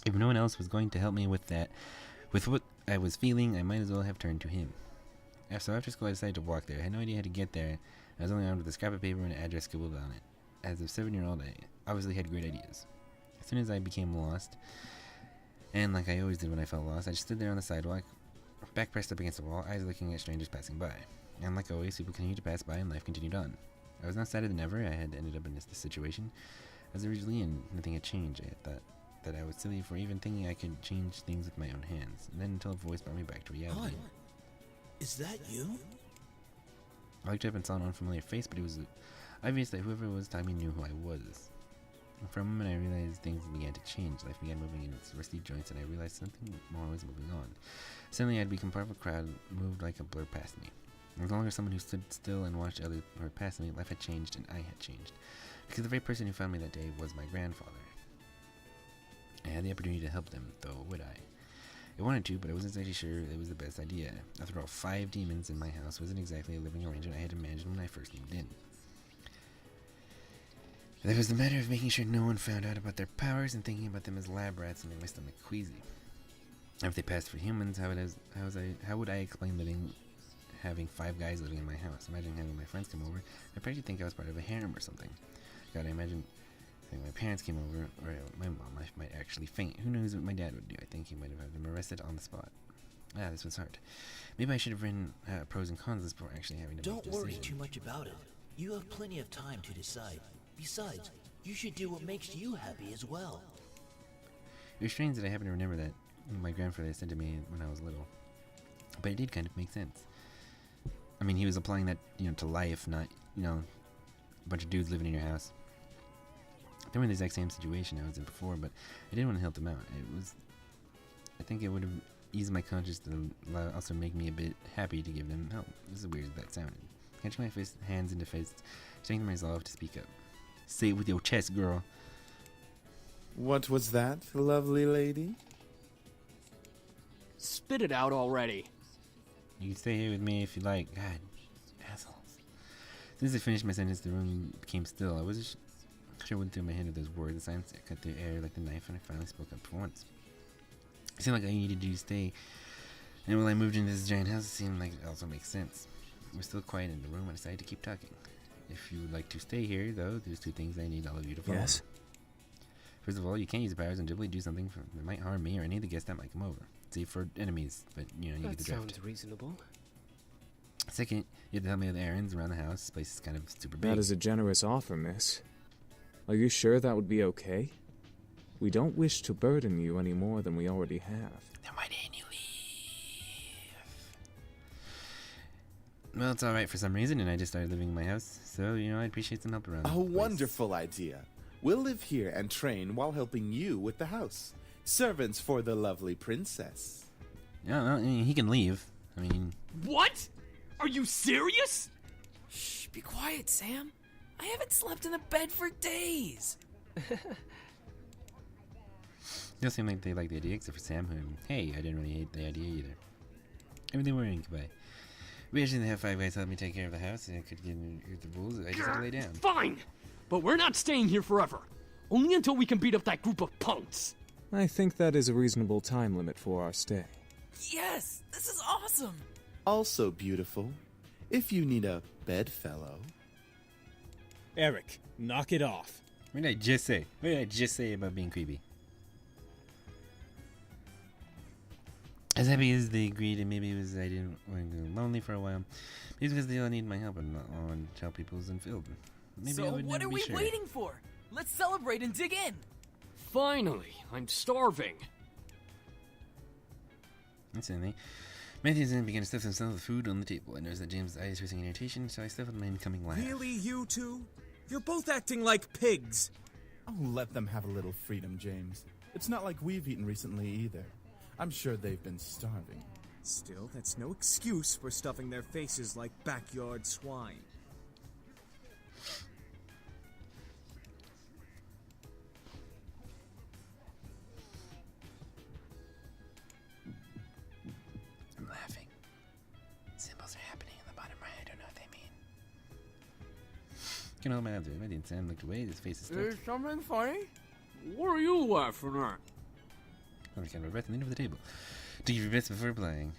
If no one else was going to help me with what I was feeling, I might as well have turned to him. So after school, I decided to walk there. I had no idea how to get there. I was only armed with a scrap of paper and an address scribbled on it. As a 7-year-old, I obviously had great ideas. As soon as I became lost, and like I always did when I felt lost, I just stood there on the sidewalk, back pressed up against the wall, eyes looking at strangers passing by. And like always, people continued to pass by and life continued on. I was now sadder than ever. I had ended up in this situation as originally, and nothing had changed. I had thought that I was silly for even thinking I could change things with my own hands. And then until a voice brought me back to reality. Is that you? I looked up and saw an unfamiliar face, but it was obvious that whoever was talking to me knew who I was. For a moment, I realized things began to change. Life began moving in its rusty joints, and I realized something more was moving on. Suddenly, I'd become part of a crowd, moved like a blur past me. I was no longer someone who stood still and watched others move past me. Life had changed, and I had changed. Because the very person who found me that day was my grandfather. I had the opportunity to help them, though would I? I wanted to, but I wasn't exactly sure it was the best idea. After all, 5 demons in my house wasn't exactly a living arrangement I had imagined when I first moved in. It was the matter of making sure no one found out about their powers and thinking about them as lab rats and made my stomach queasy. If they passed for humans, how would I explain having 5 guys living in my house? Imagine having my friends come over. I'd probably think I was part of a harem or something. God, I imagine having my parents came over, or my mom might actually faint. Who knows what my dad would do? I think he might have had them arrested on the spot. This was hard. Maybe I should have written pros and cons before actually having to make a decision. Don't worry too much about it. You have plenty of time to decide. Besides, you should do what makes you happy as well. It was strange that I happened to remember that my grandfather said to me when I was little. But it did kind of make sense. I mean, he was applying that, to life, not, a bunch of dudes living in your house. They were in the exact same situation I was in before, but I didn't want to help them out. I think it would have eased my conscience to also make me a bit happy to give them help. This is weird as that sounded. Catching my hands into fists, strengthening my resolve to speak up. Say it with your chest, girl. What was that, lovely lady? Spit it out already. You can stay here with me if you like. God, assholes. As soon as I finished my sentence, the room became still. I wasn't sure what through my head of those words. The silence cut through air like the knife, and I finally spoke up for once. It seemed like all you needed to do to stay. And when I moved into this giant house, it seemed like it also makes sense. It was still quiet in the room, and I decided to keep talking. If you would like to stay here, though, there's 2 things I need all of you to follow. Yes. First of all, you can't use the powers and deliberately do something that might harm me or any of the guests that might come over. Save for enemies, but you get the drift. That sounds reasonable. Second, you have to help me with errands around the house. This place is kind of super big. That is a generous offer, miss. Are you sure that would be okay? We don't wish to burden you any more than we already have. Then why didn't you leave? Well, it's alright for some reason, and I just started living in my house, so, I'd appreciate some help around the A place. wonderful idea. We'll live here and train while helping you with the house. Servants for the lovely princess. Yeah, well, he can leave. What? Are you serious? Shh, be quiet, Sam. I haven't slept in a bed for days. They don't seem like they like the idea, except for Sam, who, hey, I didn't really hate the idea either. Everything were incubi. We actually have 5 guys help me take care of the house, and I could get the rules. I just had to lay down. Fine, but we're not staying here forever. Only until we can beat up that group of punks. I think that is a reasonable time limit for our stay. Yes, this is awesome. Also beautiful. If you need a bedfellow. Eric, knock it off. What did I just say? What did I just say about being creepy? As happy as they agreed, and maybe it was I didn't want to go lonely for a while. Maybe because they all need my help and not want to help people who's in field. Maybe So what are we waiting for? Let's celebrate and dig in. Finally, I'm starving. Instantly, Matthews then began to stuff himself with food on the table. I noticed that James' eyes were seeing irritation, so I stuffed my incoming laugh. Really, you two? You're both acting like pigs. Oh, let them have a little freedom, James. It's not like we've eaten recently either. I'm sure they've been starving. Still, that's no excuse for stuffing their faces like backyard swine. I'm laughing. Symbols are happening in the bottom right. I don't know what they mean. Can hold my eyes open. Sam looked away. His face is stuffed. Is something funny? What are you laughing at? I'm kind of a breath and lean over the table. To give your best before applying.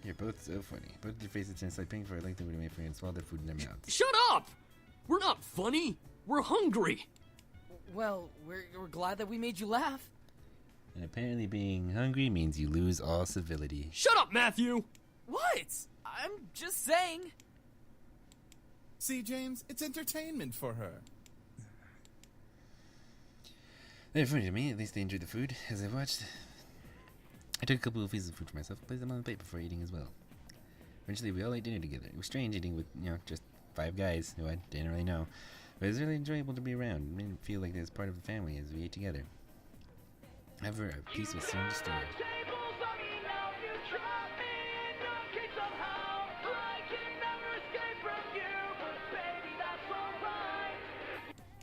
You're both so funny. Both your faces turn slight pink for a length they would wait for you and swallow their food in their mouths. Shut up! We're not funny. We're hungry. Well, we're glad that we made you laugh. And apparently being hungry means you lose all civility. Shut up, Matthew! What? I'm just saying. See, James, it's entertainment for her. They're funny to me. At least they enjoyed the food as I watched. I took a couple of pieces of food for myself and placed them on the plate before eating as well. Eventually, we all ate dinner together. It was strange eating with, just 5 guys who I didn't really know. But it was really enjoyable to be around. It made me feel like they was part of the family as we ate together. However, our peace was soon disturbed.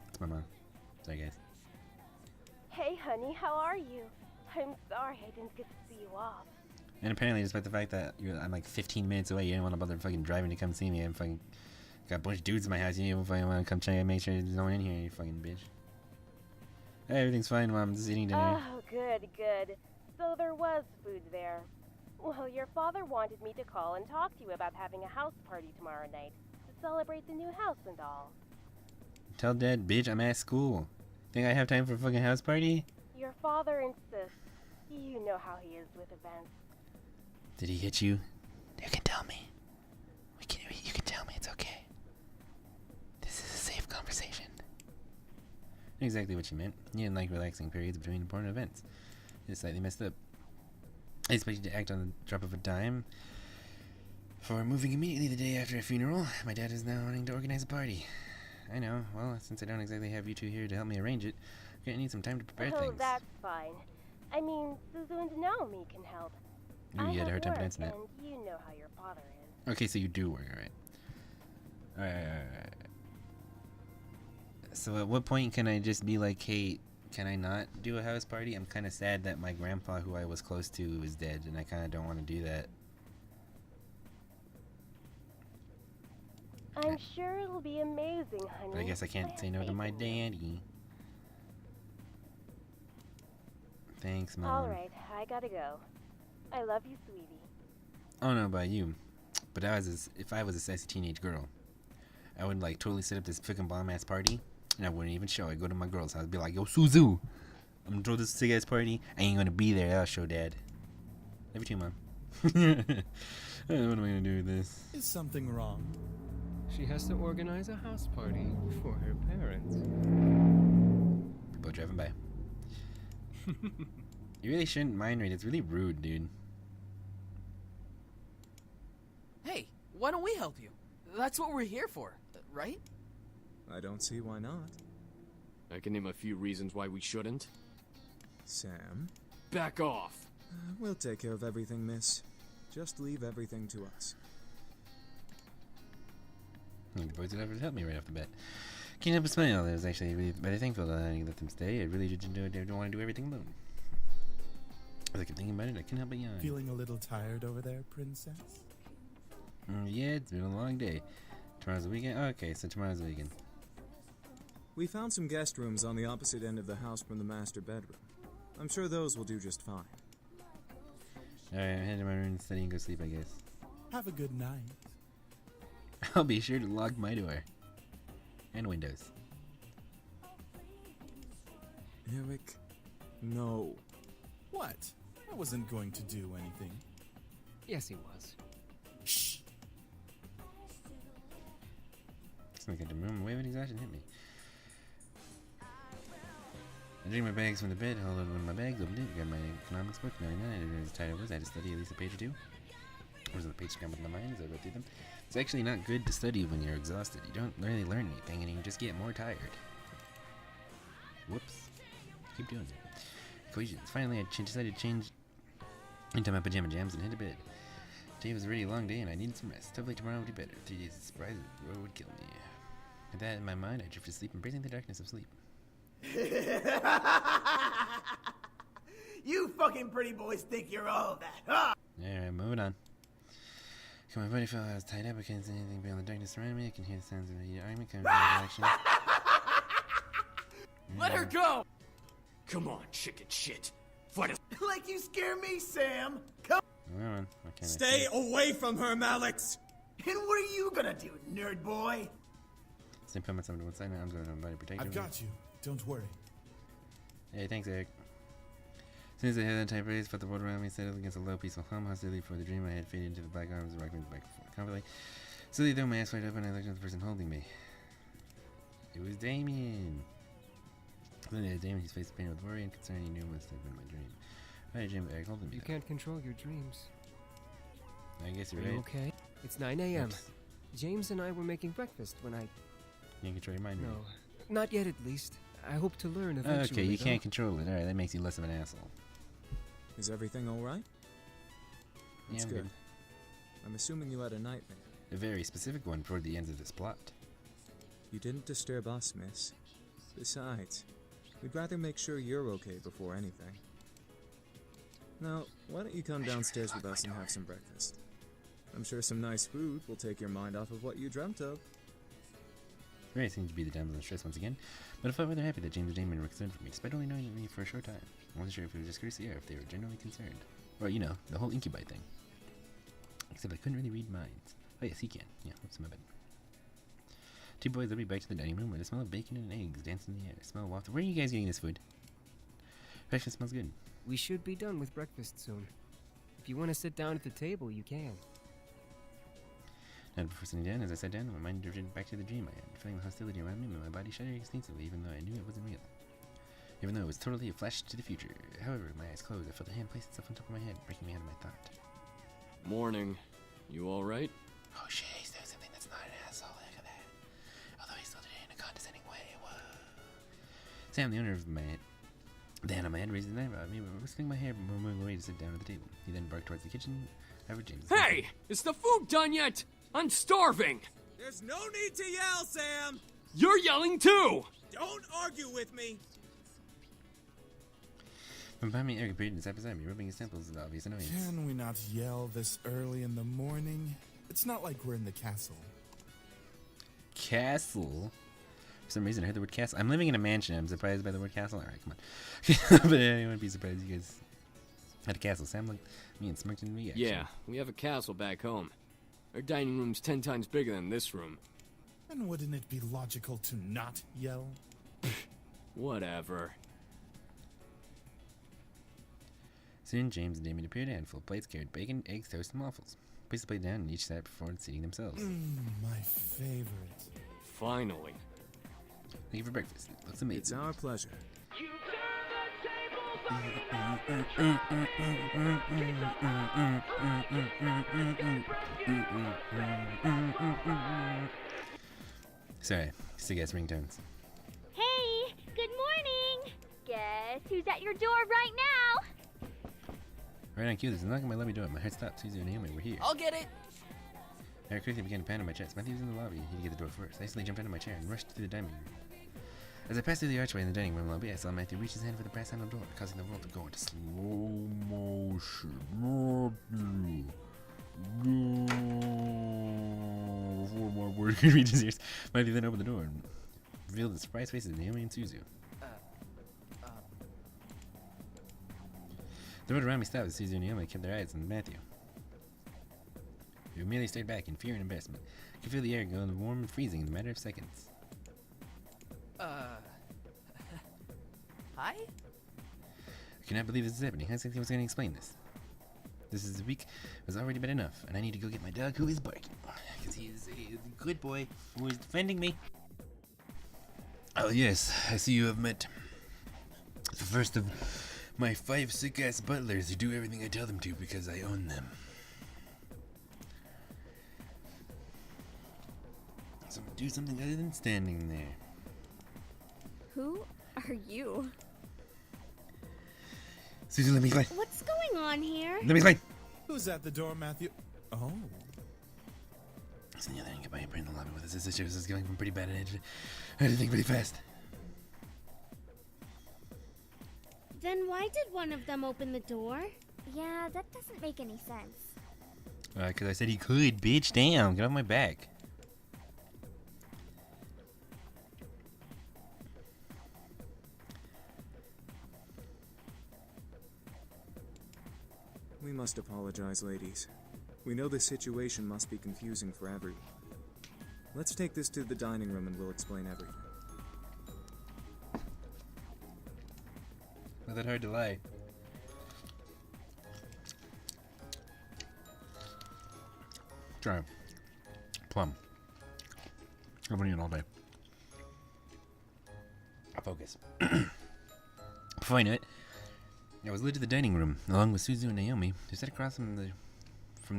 It's my mom. Sorry, guys. Hey, honey, how are you? I'm sorry I didn't get to see you off. And apparently, despite the fact that I'm like 15 minutes away, you didn't want to bother fucking driving to come see me. I'm fucking got a bunch of dudes in my house. You didn't fucking want to come check and make sure there's no one in here, you fucking bitch. Hey, everything's fine, Mom. Just eating dinner. Oh, good, good. So there was food there. Well, your father wanted me to call and talk to you about having a house party tomorrow night to celebrate the new house and all. Tell Dad, bitch, I'm at school. Think I have time for a fucking house party? Your father insists. You know how he is with events. Did he hit you? You can tell me. You can tell me it's okay. This is a safe conversation. Exactly what you meant. You didn't like relaxing periods between important events. You just slightly messed up. I expect you to act on the drop of a dime. For moving immediately the day after a funeral, my dad is now wanting to organize a party. I know. Well, since I don't exactly have you two here to help me arrange it, I'm gonna need some time to prepare Oh, things. that's fine. I mean, Suzu and Naomi can help. Ooh, you had a hard time work, pronouncing that. and you know how your father is. Okay, so you do work, alright. Alright. So at what point can I just be like, hey, can I not do a house party? I'm kind of sad that my grandpa, who I was close to, is dead, and I kind of don't want to do that. I'm sure it'll be amazing, honey. But I guess I can't say no to my daddy. Thanks, Mom. Alright, I gotta go. I love you, sweetie. I don't know about you, but if I was a sassy teenage girl, I would like totally set up this freaking bomb ass party, and I wouldn't even show. I'd go to my girl's house, be like, "Yo, Suzu, I'm gonna throw this sick ass party. I ain't gonna be there. I'll show Dad." Love you too, Mom. What am I gonna do with this? Is something wrong? She has to organize a house party for her parents. People driving by. You really shouldn't mind read. It's really rude, dude. Hey, why don't we help you? That's what we're here for, right? I don't see why not. I can name a few reasons why we shouldn't. Sam? Back off. We'll take care of everything, miss. Just leave everything to us. The boys would ever help me right off the bat. Can't help but smile. I was actually really very thankful that I let them stay. I really didn't want to do everything alone. As I kept thinking about it, I couldn't help but yawn. Feeling a little tired over there, princess? Yeah, it's been a long day. Tomorrow's the weekend? Okay, so tomorrow's the weekend. We found some guest rooms on the opposite end of the house from the master bedroom. I'm sure those will do just fine. Alright, I'll head to my room and study and go sleep, I guess. Have a good night. I'll be sure to lock my door. And windows. Eric, no. What? I wasn't going to do anything. Yes, he was. Shh! Sneak into the room and wave at exhaustion hit me. I dragged my bags from the bed, hauled out one of my bags, opened it, grabbed my economics book, 99. I didn't realize how tired I was. I had to study at least a page or two. I was on the page scrambled in my mind as I read through them. It's actually not good to study when you're exhausted. You don't really learn anything and you just get more tired. Whoops. Keep doing it. Equations. Finally, I decided to change into my pajama jams and head to bed. Today was a really long day and I needed some rest. Hopefully tomorrow will be better. 3 days of surprise would kill me. With that in my mind, I drifted to sleep, embracing the darkness of sleep. You fucking pretty boys think you're all that, huh? Alright, moving on. My body felt I was tied up. I can't see anything beyond the darkness around me. I can hear the sounds of a heated argument coming from my direction. Let her go! Come on, chicken shit. for this. Like you scare me, Sam. Come. Come on. What can I Stay say? away from her, Malix. And what are you gonna do, nerd boy? Same comment something to one side. Now I'm going to body protection. I've got you. Don't worry. Hey, thanks, Eric. As soon as I had that type raise, felt the world around me settled against a low, peaceful hum. Hostility for the dream I had faded into the black arms, rocking back and forth confidently. Slowly, though, my eyes wide open, I looked at the person holding me. It was Damien. Suddenly, as Damien, his face painted with worry and concern. He knew it must have been my dream. Why did Jim Eric holding me? You can't control your dreams. I guess you're Are you right. okay? It's 9 a.m. Oops. James and I were making breakfast when I... You can't control your mind. No, not yet at least. I hope to learn eventually. Okay, you though. can't control it. Alright, that makes you less of an asshole. Is everything alright? That's I'm good. I'm assuming you had a nightmare. A very specific one toward the end of this plot. You didn't disturb us, miss. Besides, we'd rather make sure you're okay before anything. Now, why don't you come downstairs with us and have some breakfast? I'm sure some nice food will take your mind off of what you dreamt of. Very seemed to be the damsel in distress once again, but I felt rather happy that James and Damon were concerned for me, despite only knowing me for a short time. I wasn't sure if it was just courtesy or if they were genuinely concerned. Or, you know, the whole incubi thing. Except I couldn't really read minds. Oh yes, he can. Yeah, whoops, my bad. Two boys led me back to the dining room where the smell of bacon and eggs danced in the air. Smell wafted. Where are you guys getting this food? Breakfast smells good. We should be done with breakfast soon. If you want to sit down at the table, you can. Not before sitting down, as I sat down, my mind drifted back to the dream I had, feeling the hostility around me, but my body shuddered instinctively, even though I knew it wasn't real. Even though it was totally a flash to the future. However, my eyes closed, I felt a hand place itself on top of my head, breaking me out of my thought. Morning. You alright? Oh shit, he's doing something that's not an asshole, look at that. Although he still did it in a condescending way, whoa. Sam, the owner of the hand on my head, raised his eyebrow at me, but whisking my hair before moving away to sit down at the table. He then barked towards the kitchen. However, James... Hey! Is the food done yet? I'm starving! There's no need to yell, Sam! You're yelling too! Don't argue with me! From behind me, Eric appeared and sat beside me, rubbing his temples with obvious annoyance. Can we not yell this early in the morning? It's not like we're in the castle. Castle? For some reason, I heard the word castle. I'm living in a mansion. I'm surprised by the word castle. Alright, come on. But anyone would be surprised you guys had a castle. Sam looked at me and smirked in reaction. Yeah, we have a castle back home. Our dining room's 10 times bigger than this room. And wouldn't it be logical to not yell? Whatever. Soon, James and Damon appeared, and full plates carried bacon, eggs, toast, and waffles. Placed the plate down, and each sat before seating themselves. My favorite. Finally. Thank you for breakfast. It looks amazing. It's our pleasure. Sorry, sick ass ringtones. Hey, good morning. Guess who's at your door right now? Right on cue, there's a knock on my lobby door. My heart stopped. Suzu and Naomi were here. I'll get it. Eric quickly began to pound on my chest. Matthew was in the lobby. He had to get the door first. I instantly jumped out of my chair and rushed through the dining room. As I passed through the archway in the dining room lobby, I saw Matthew reach his hand for the brass handled door, causing the world to go into slow motion. Before more words could reach his ears, Matthew then opened the door and revealed the surprised faces of Naomi and Suzu. The road around me stopped as Suzu and Naomi kept their eyes on Matthew, who merely stared back in fear and embarrassment. I could feel the air going warm and freezing in a matter of seconds. Hi? I cannot believe this is happening. I think I was going to explain this. This is a week was already bad enough, and I need to go get my dog who is barking. Because he is a good boy who is defending me. Oh yes, I see you have met the first of my 5 sick-ass butlers who do everything I tell them to because I own them. So do something other than standing there. Who are you? Susan, let me explain. What's going on here? Let me explain. Who's at the door, Matthew? Oh. So the other thing about in the lobby with us. This issue is going from pretty bad, and I had to think pretty fast. Then why did one of them open the door? Yeah, that doesn't make any sense. Because I said he could, bitch. Damn, get off my back. must apologize, ladies. We know the situation must be confusing for everyone. Let's take this to the dining room and we'll explain everything. Not that hard to lie. Try plum. I've been eating all day. Focus. Before I knew it, I was led to the dining room along with Suzu and Naomi, who sat across from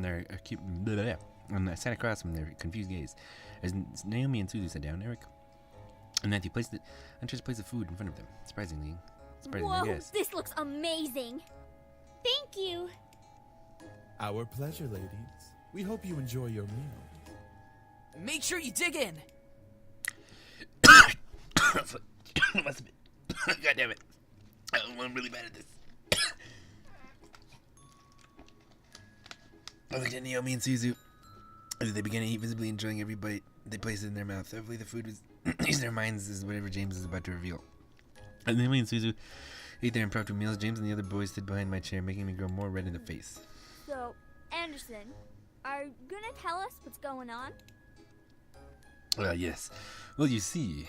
their cute. And I sat across from their confused gaze. As Naomi and Suzu sat down, Eric and Matthew placed the food in front of them. Surprisingly, Whoa, I guess. this looks amazing. Thank you. Our pleasure, ladies. We hope you enjoy your meal. Make sure you dig in. Must have been. God damn it. I'm really bad at this. I looked at Naomi and Suzu as they began to eat, visibly enjoying every bite they placed in their mouth. Hopefully the food was in their minds as whatever James is about to reveal. As Naomi and Suzu ate their impromptu meals, James and the other boys stood behind my chair, making me grow more red in the face. So, Anderson, are you gonna tell us what's going on? Yes. Well, you see.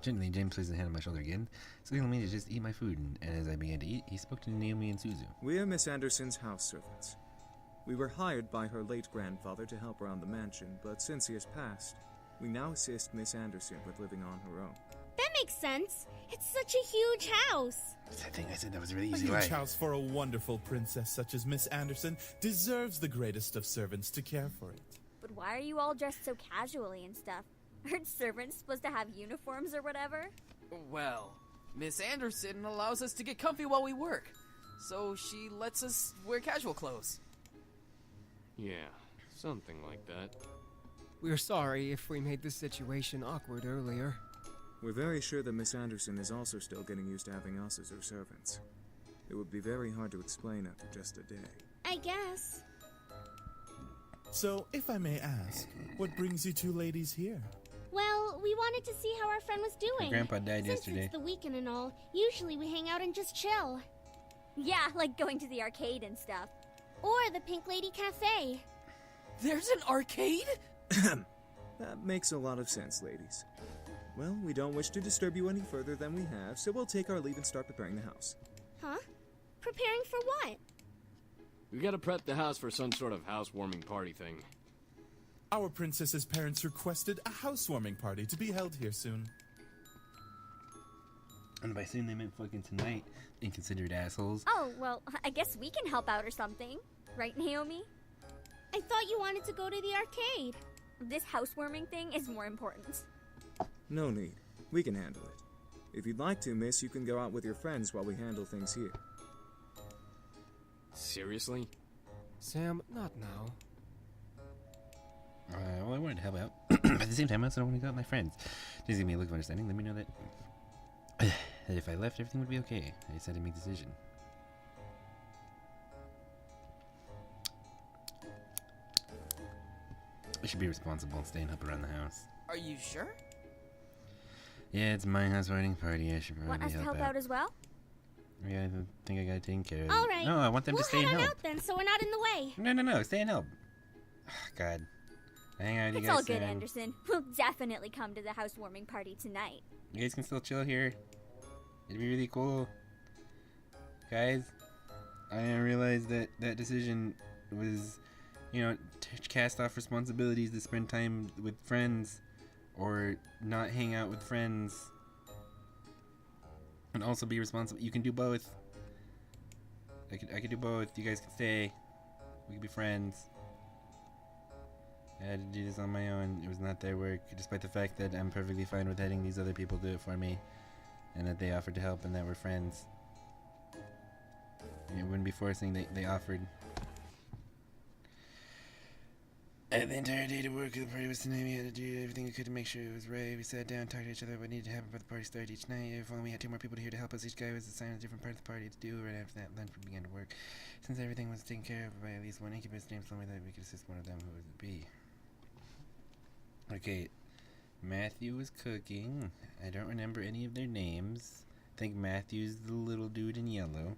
Gently, James placed his hand on my shoulder again, signaling me to just eat my food, and as I began to eat, he spoke to Naomi and Suzu. We are Miss Anderson's house servants. We were hired by her late grandfather to help around the mansion, but since he has passed, we now assist Miss Anderson with living on her own. That makes sense. It's such a huge house. I think I said that was a really A easy. huge house for a wonderful princess such as Miss Anderson deserves the greatest of servants to care for it. But why are you all dressed so casually and stuff? Aren't servants supposed to have uniforms or whatever? Well, Miss Anderson allows us to get comfy while we work, so she lets us wear casual clothes. Yeah, something like that. We're sorry if we made the situation awkward earlier. We're very sure that Miss Anderson is also still getting used to having us as her servants. It would be very hard to explain after just a day. I guess. So, if I may ask, what brings you two ladies here? Well, we wanted to see how our friend was doing. My grandpa died Since yesterday. it's the weekend and all, usually we hang out and just chill. Yeah, like going to the arcade and stuff. Or the Pink Lady Cafe. There's an arcade? That makes a lot of sense, ladies. Well, we don't wish to disturb you any further than we have, so we'll take our leave and start preparing the house. Huh? Preparing for what? We gotta prep the house for some sort of housewarming party thing. Our princess's parents requested a housewarming party to be held here soon. And by soon they meant fucking tonight, inconsiderate assholes. Oh, well, I guess we can help out or something. Right, Naomi? I thought you wanted to go to the arcade. This housewarming thing is more important. No need. We can handle it. If you'd like to, miss, you can go out with your friends while we handle things here. Seriously? Sam, not now. Well, I wanted to help out. At the same time, I also don't want to go out with my friends. Just give me a look of understanding. Let me know that that if I left, everything would be okay. I just had to make a decision. I should be responsible and stay and help around the house. Are you sure? Yeah, it's my housewarming party. I should probably Want us to help out as well? Yeah, I think I gotta take care of it. All right. No, I want them we'll to stay and head on help. out then, so we're not in the way. No, stay and help. God. Hang on, you It's guys. all good, Anderson. We'll definitely come to the housewarming party tonight. You guys can still chill here. It'd be really cool. Guys, I didn't realize that that decision was, to cast off responsibilities to spend time with friends or not hang out with friends and also be responsible. You can do both. I could do both. You guys can stay. We could be friends. I had to do this on my own. It was not their work, despite the fact that I'm perfectly fine with letting these other people do it for me, and that they offered to help and that we're friends. It wouldn't be forcing. They offered. I had the entire day to work. The party was tonight. We had to do everything we could to make sure it was right. We sat down, talked to each other what needed to happen before the party started each night. If only we had 2 more people here to help us. Each guy was assigned a different part of the party to do. Right after that, lunch began to work. Since everything was taken care of by at least one incubus, James told me that we could assist one of them. Who would it be? Okay, Matthew was cooking. I don't remember any of their names. I think Matthew's the little dude in yellow.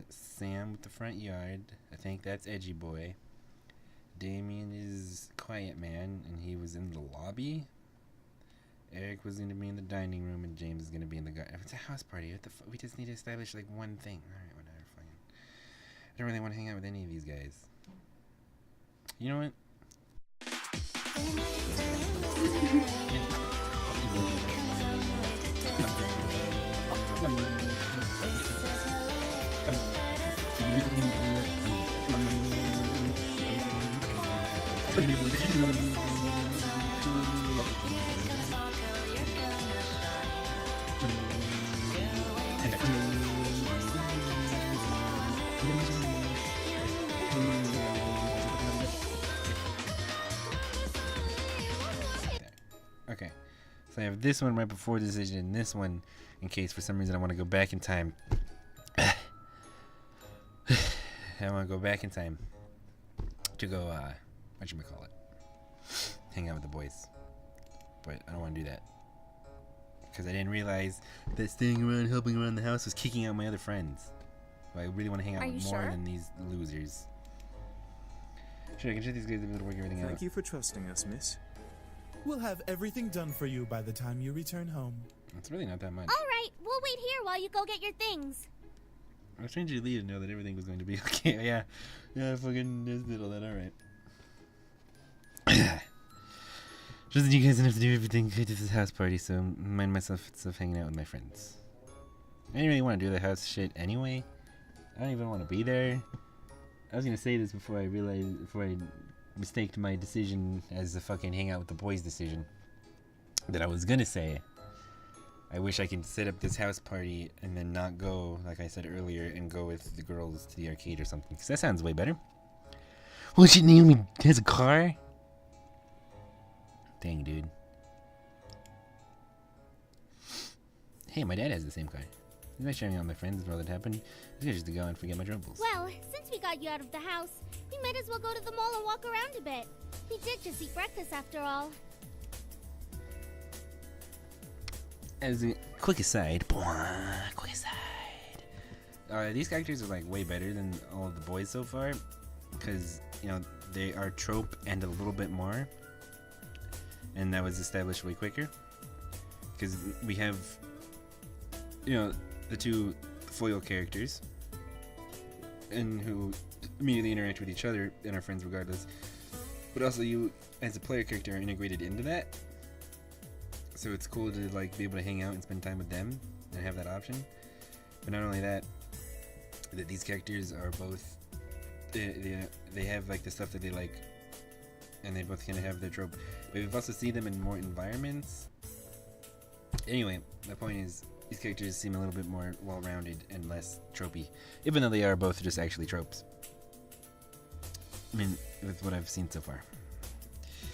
Sam with the front yard. I think that's Edgy Boy. Damien is Quiet Man, and he was in the lobby. Eric was going to be in the dining room, and James is going to be in the garden. If it's a house party, what the we just need to establish like one thing. Alright, whatever, fine. I don't really want to hang out with any of these guys. You know what? Okay, so I have this one right before the decision, and this one in case for some reason I want to go back in time. I want to go back in time to go, whatchamacallit, hang out with the boys. But I don't want to do that because I didn't realize that staying around, helping around the house was kicking out my other friends. So I really want to hang out with more than these losers. Sure, I can show these guys able to work everything out. Thank you for trusting us, miss. We'll have everything done for you by the time you return home. It's really not that much. Alright, we'll wait here while you go get your things. I was trying to leave to know that everything was going to be okay. Yeah, I fucking just did all that. Alright. Just that you guys don't have to do everything good at this house party, so mind myself stuff hanging out with my friends. I didn't really want to do the house shit anyway. I don't even want to be there. I was gonna say this before I mistaked my decision as a fucking hang out with the boys decision. That I was gonna say, I wish I could set up this house party and then not go, like I said earlier, and go with the girls to the arcade or something. Because that sounds way better. Well, shit, Naomi has a car? Dang, dude. Hey, my dad has the same car. He's not sharing out with my friends before that happened. I was just to go and forget my troubles. Well, since we got you out of the house, we might as well go to the mall and walk around a bit. We did just eat breakfast after all. As a quick aside, these characters are like way better than all of the boys so far, because you know they are trope and a little bit more, and that was established way quicker. Because we have, you know, the two foil characters, and who immediately interact with each other and are friends regardless. But also, you as a player character are integrated into that. So it's cool to like be able to hang out and spend time with them and have that option. But not only that, that these characters are both they have like the stuff that they like, and they both kind of have their trope. But we've also seen them in more environments. Anyway, my point is these characters seem a little bit more well-rounded and less tropey, even though they are both just actually tropes. I mean, with what I've seen so far.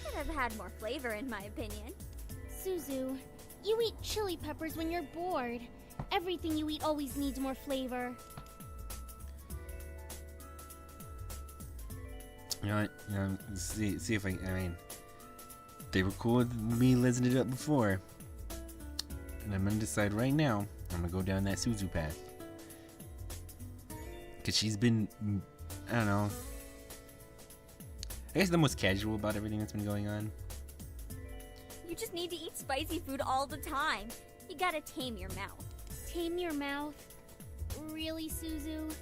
Could have had more flavor, in my opinion. Suzu, you eat chili peppers when you're bored. Everything you eat always needs more flavor. You know what? See if I mean, they were cool with me listening it up before. And I'm gonna decide right now, I'm gonna go down that Suzu path. Cause she's been, I don't know, I guess the most casual about everything that's been going on. You just need to eat spicy food all the time. You gotta tame your mouth. Tame your mouth? Really, Suzu?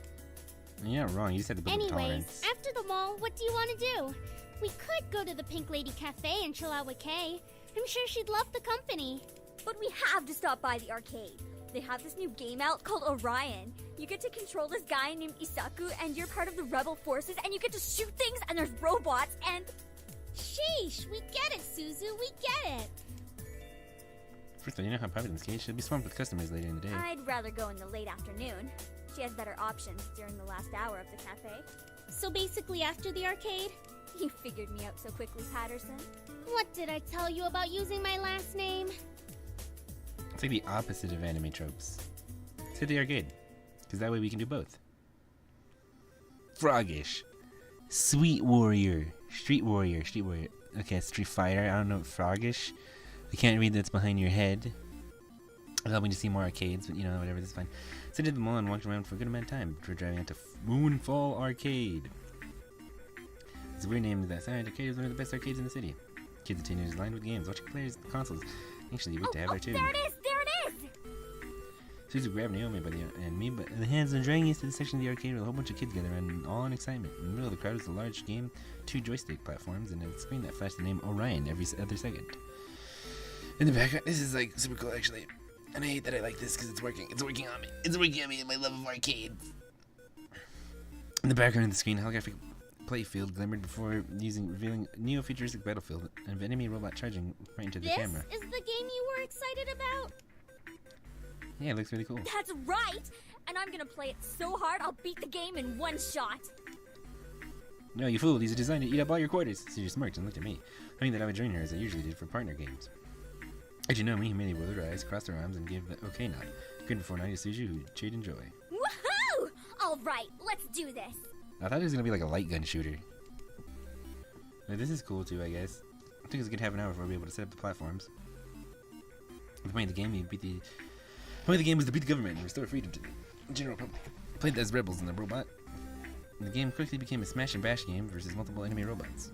You're not wrong, you just have to build a tolerance. Anyways, after the mall, what do you want to do? We could go to the Pink Lady Cafe and chill out with Kay. I'm sure she'd love the company. But we have to stop by the arcade. They have this new game out called Orion. You get to control this guy named Isaku, and you're part of the rebel forces, and you get to shoot things, and there's robots, and... Sheesh, we get it, Suzu, we get it. First of all, you know how popular this game should be swamped with customers later in the day. I'd rather go in the late afternoon. She has better options during the last hour of the cafe. So basically after the arcade? You figured me out so quickly, Patterson. What did I tell you about using my last name? It's like the opposite of anime tropes. Let's hit the arcade, because that way we can do both. Froggish. Sweet Warrior. Street Warrior. Okay, Street Fighter. I don't know. Froggish. I can't read that's behind your head. It allowed me to see more arcades, but you know, whatever, that's fine. So I did the mall and walked around for a good amount of time before driving out to Moonfall Arcade. It's a weird name. That arcade is one of the best arcades in the city. Kids and teenagers lined with games, watching players, consoles. Actually, wait to have there too. There it is! There it is! Suzu grabbed Naomi and me by the hands and dragging us to the section of the arcade with a whole bunch of kids gathered around, all in excitement. In the middle of the crowd was a large game, 2 joystick platforms, and a screen that flashed the name Orion every other second. In the background, this is like super cool actually. And I hate that I like this because it's working. It's working on me. It's working on me in my love of arcades. In the background of the screen, holographic playfield glimmered before revealing a neo-futuristic battlefield and an enemy robot charging right into the camera. This is the game you were excited about? Yeah, it looks really cool. That's right! And I'm gonna play it so hard I'll beat the game in one shot. No, you fool. These are designed to eat up all your quarters. Suzu smirked and looked at me, hoping that I would join her as I usually did for partner games. As you know me, Millie rolled her eyes, crossed her arms, and gave the okay nod. Good before night to Suzu, who cheered in joy. Woohoo! Alright, let's do this. I thought it was going to be like a light gun shooter. Now, this is cool too, I guess. I think it's a good half an hour before we'll be able to set up the platforms. The point of the game, was to beat the government and restore freedom to the general public. Played as rebels and the robot. And the game quickly became a smash and bash game versus multiple enemy robots.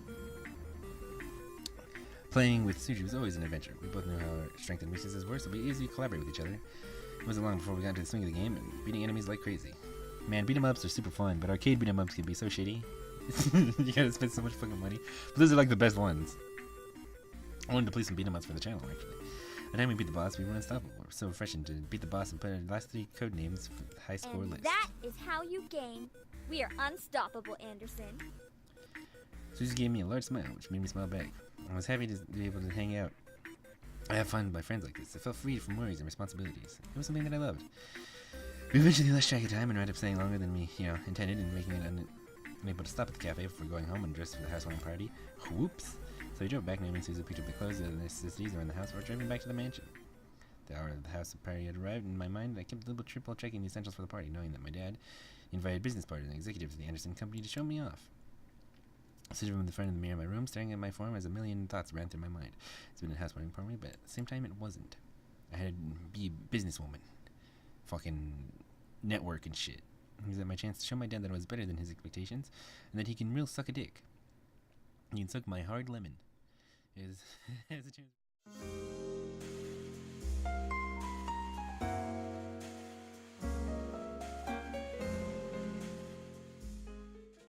Playing with Suzu was always an adventure. We both knew how our strengths and weaknesses were, so we easily collaborate with each other. It wasn't long before we got into the swing of the game and beating enemies like crazy. Man, beat 'em ups are super fun, but arcade beat 'em ups can be so shitty. You gotta spend so much fucking money. But those are like the best ones. I wanted to play some beat 'em ups for the channel, actually. By the time we beat the boss, we were unstoppable. We were so refreshing to beat the boss and put our last 3 code names for the high score list. That is how you game. We are unstoppable, Anderson. Suzu gave me a large smile, which made me smile back. I was happy to be able to hang out. I have fun with my friends like this. I felt free from worries and responsibilities. It was something that I loved. We eventually lost track of time and wound up staying longer than we, intended, and making it unable to stop at the cafe before going home and dress for the housewarming party. Whoops! So we drove back, Naomi and Suzu picked up the clothes and the necessities around the house before driving back to the mansion. The hour of the house party had arrived, and in my mind, I kept triple checking the essentials for the party, knowing that my dad invited business partners and executives of the Anderson company to show me off. Sitting in the front of the mirror in my room, staring at my form as a million thoughts ran through my mind. It's been a housewarming party, but at the same time, it wasn't. I had to be a businesswoman. Fucking network and shit. It was my chance to show my dad that I was better than his expectations, and that he can real suck a dick. He can suck my hard lemon. Is a chance.